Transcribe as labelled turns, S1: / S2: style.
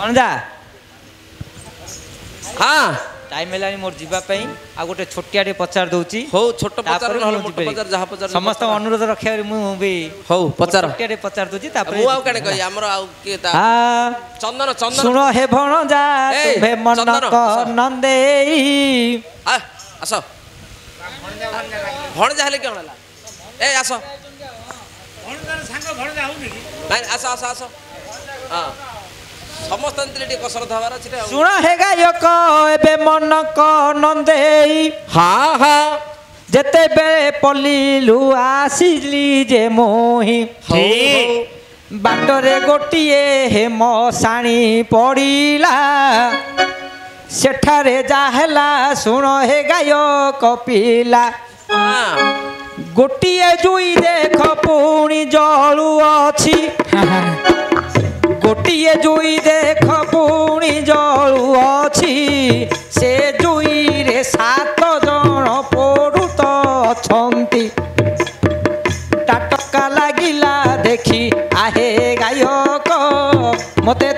S1: अनुजा
S2: हाँ
S1: टाइम है मोर जीवाई आ गोटे छोटिया पचार दूची
S2: हो छोट पचार पचार जहाँ पचार
S1: समस्त अनुरोध रखा मुझे
S2: हो पचार
S1: छोटिया पचार दूची
S2: कही आमर चंदन चंदन
S1: सुनो हे भणजा तुम्हे मन नंदे
S2: आस भणजा हेले क्या ए आस आस आस आस हाँ समस्त कसरत हबार अच्छे
S1: सुन हे गायक एबे मन क नंदे
S2: हाँ हाँ
S1: जेते बेले पल्लीलु आसिली जे मोही बाटरे गोटिए हे मशाणी पड़िला सेठारे जाहला सुन हे गायक पिला गोटिए जुई देख पुणी जलु अछि गोटिए जुई देख पुणी जलु अछि से जुई रे 7 जन पड़ुत अछंती टाटका लागिला देखी आहे गायक मते